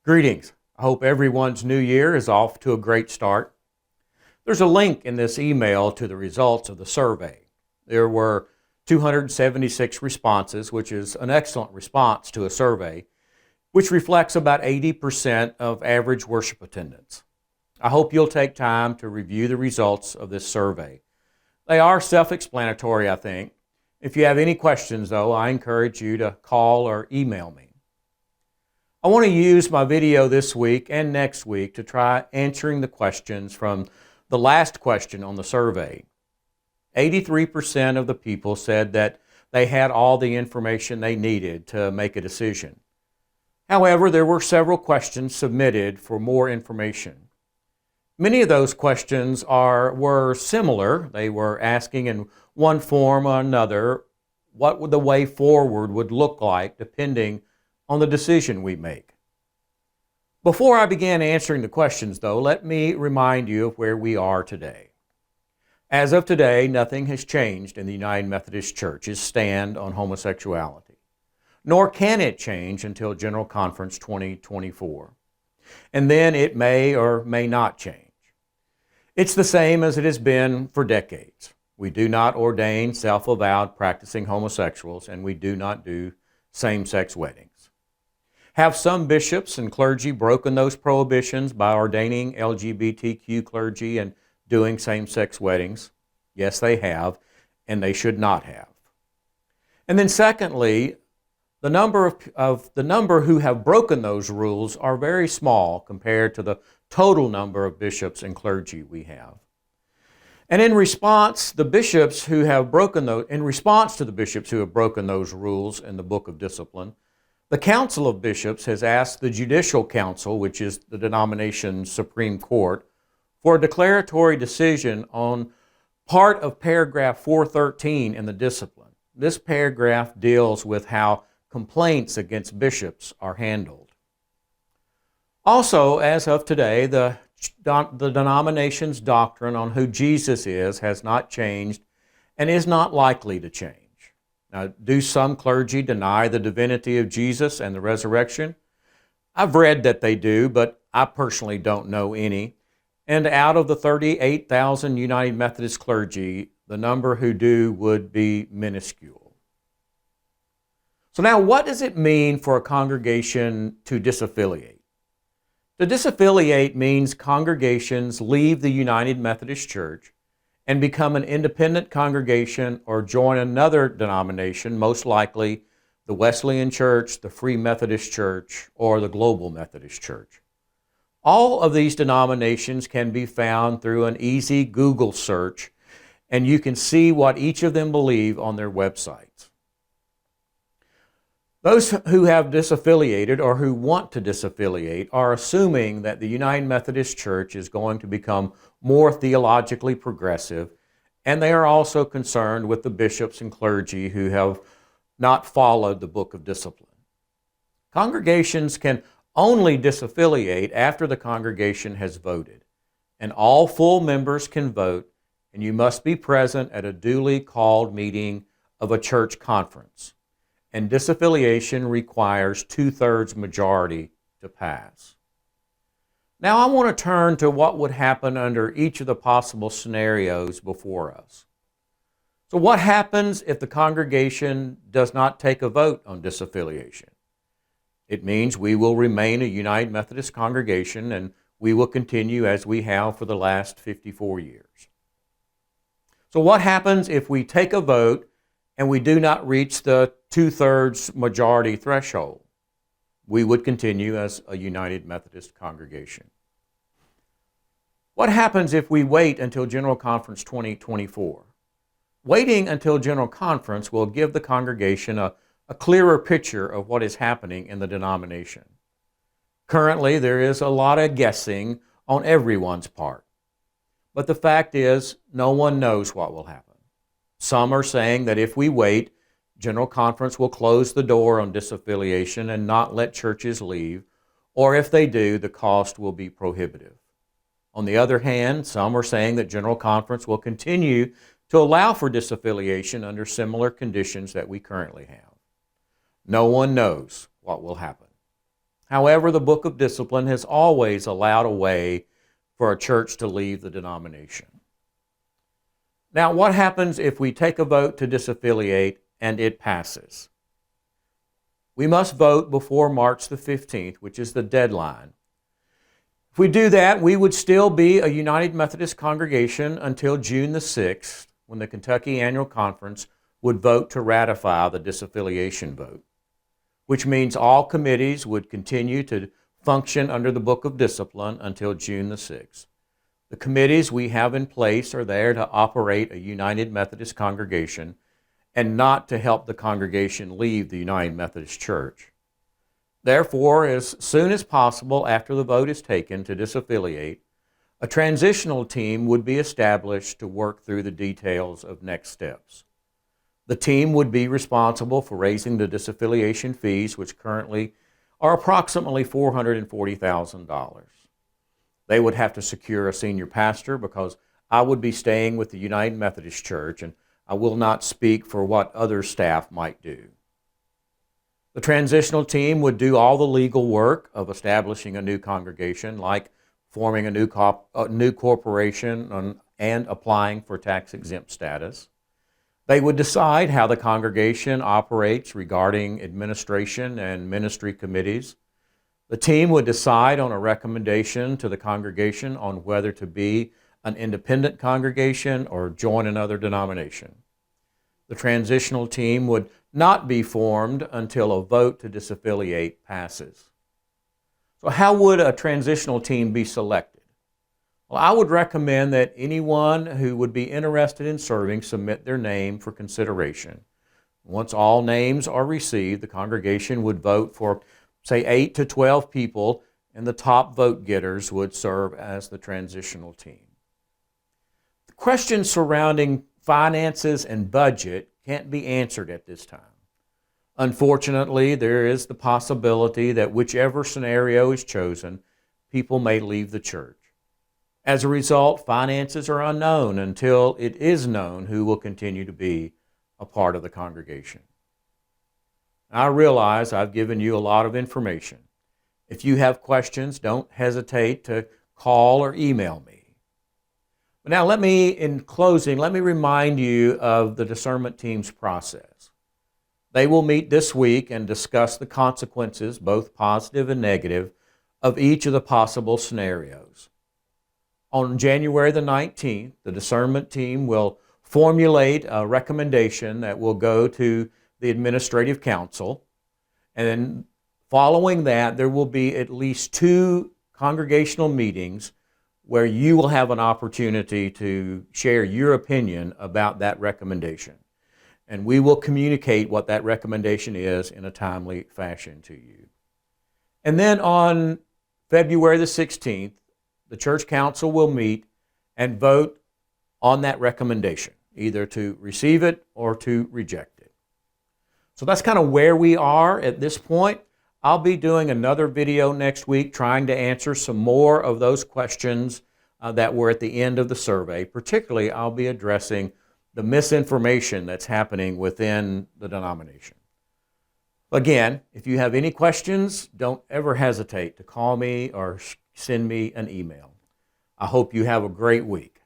Greetings. I hope everyone's new year is off to a great start. There's a link in this email to the results of the survey. There were 276 responses, which is an excellent response to a survey, which reflects about 80% of average worship attendance. I hope you'll take time to review the results of this survey. They are self-explanatory, I think. If you have any questions, though, I encourage you to call or email me. I want to use my video this week and next week to try answering the questions from the last question on the survey. 83% of the people said that they had all the information they needed to make a decision. However, there were several questions submitted for more information. Many of those questions were similar. They were asking in one form or another what the way forward would look like depending on the decision we make. Before I begin answering the questions, though, let me remind you of where we are today. As of today, nothing has changed in the United Methodist Church's stand on homosexuality, nor can it change until General Conference 2024. And then it may or may not change. It's the same as it has been for decades. We do not ordain self-avowed practicing homosexuals, and we do not do same-sex weddings. Have some bishops and clergy broken those prohibitions by ordaining LGBTQ clergy and doing same-sex weddings? Yes, they have, and they should not have. And then secondly, the number who have broken those rules are very small compared to the total number of bishops and clergy we have. And in response to the bishops who have broken those rules in the Book of Discipline, the Council of Bishops has asked the Judicial Council, which is the denomination's Supreme Court, for a declaratory decision on part of paragraph 413 in the Discipline. This paragraph deals with how complaints against bishops are handled. Also, as of today, the denomination's doctrine on who Jesus is has not changed and is not likely to change. Now, do some clergy deny the divinity of Jesus and the resurrection? I've read that they do, but I personally don't know any. And out of the 38,000 United Methodist clergy, the number who do would be minuscule. So now, what does it mean for a congregation to disaffiliate? To disaffiliate means congregations leave the United Methodist Church and become an independent congregation or join another denomination, most likely the Wesleyan Church, the Free Methodist Church, or the Global Methodist Church. All of these denominations can be found through an easy Google search, and you can see what each of them believe on their websites. Those who have disaffiliated or who want to disaffiliate are assuming that the United Methodist Church is going to become more theologically progressive, and they are also concerned with the bishops and clergy who have not followed the Book of Discipline. Congregations can only disaffiliate after the congregation has voted, and all full members can vote, and you must be present at a duly called meeting of a church conference. And disaffiliation requires 2/3 majority to pass. Now I want to turn to what would happen under each of the possible scenarios before us. So what happens if the congregation does not take a vote on disaffiliation? It means we will remain a United Methodist congregation and we will continue as we have for the last 54 years. So what happens if we take a vote and we do not reach the 2/3 majority threshold? We would continue as a United Methodist congregation. What happens if we wait until General Conference 2024? Waiting until General Conference will give the congregation a clearer picture of what is happening in the denomination. Currently, there is a lot of guessing on everyone's part. But the fact is, no one knows what will happen. Some are saying that if we wait, General Conference will close the door on disaffiliation and not let churches leave, or if they do, the cost will be prohibitive. On the other hand, some are saying that General Conference will continue to allow for disaffiliation under similar conditions that we currently have. No one knows what will happen. However, the Book of Discipline has always allowed a way for a church to leave the denomination. Now, what happens if we take a vote to disaffiliate and it passes? We must vote before March the 15th, which is the deadline. If we do that, we would still be a United Methodist congregation until June the 6th, when the Kentucky Annual Conference would vote to ratify the disaffiliation vote, which means all committees would continue to function under the Book of Discipline until June the 6th. The committees we have in place are there to operate a United Methodist congregation and not to help the congregation leave the United Methodist Church. Therefore, as soon as possible after the vote is taken to disaffiliate, a transitional team would be established to work through the details of next steps. The team would be responsible for raising the disaffiliation fees, which currently are approximately $440,000. They would have to secure a senior pastor because I would be staying with the United Methodist Church, and I will not speak for what other staff might do. The transitional team would do all the legal work of establishing a new congregation, like forming a new corporation and applying for tax-exempt status. They would decide how the congregation operates regarding administration and ministry committees. The team would decide on a recommendation to the congregation on whether to be an independent congregation or join another denomination. The transitional team would not be formed until a vote to disaffiliate passes. So how would a transitional team be selected? Well, I would recommend that anyone who would be interested in serving submit their name for consideration. Once all names are received, the congregation would vote for, say, 8 to 12 people, and the top vote getters would serve as the transitional team. The questions surrounding finances and budget can't be answered at this time. Unfortunately, there is the possibility that whichever scenario is chosen, people may leave the church. As a result, finances are unknown until it is known who will continue to be a part of the congregation. I realize I've given you a lot of information. If you have questions, don't hesitate to call or email me. But now in closing, let me remind you of the discernment team's process. They will meet this week and discuss the consequences, both positive and negative, of each of the possible scenarios. On January the 19th, the discernment team will formulate a recommendation that will go to the administrative council. And then following that, there will be at least 2 congregational meetings where you will have an opportunity to share your opinion about that recommendation. And we will communicate what that recommendation is in a timely fashion to you. And then on February the 16th, the church council will meet and vote on that recommendation, either to receive it or to reject it. So that's kind of where we are at this point. I'll be doing another video next week trying to answer some more of those questions that were at the end of the survey. Particularly, I'll be addressing the misinformation that's happening within the denomination. Again, if you have any questions, don't ever hesitate to call me or send me an email. I hope you have a great week.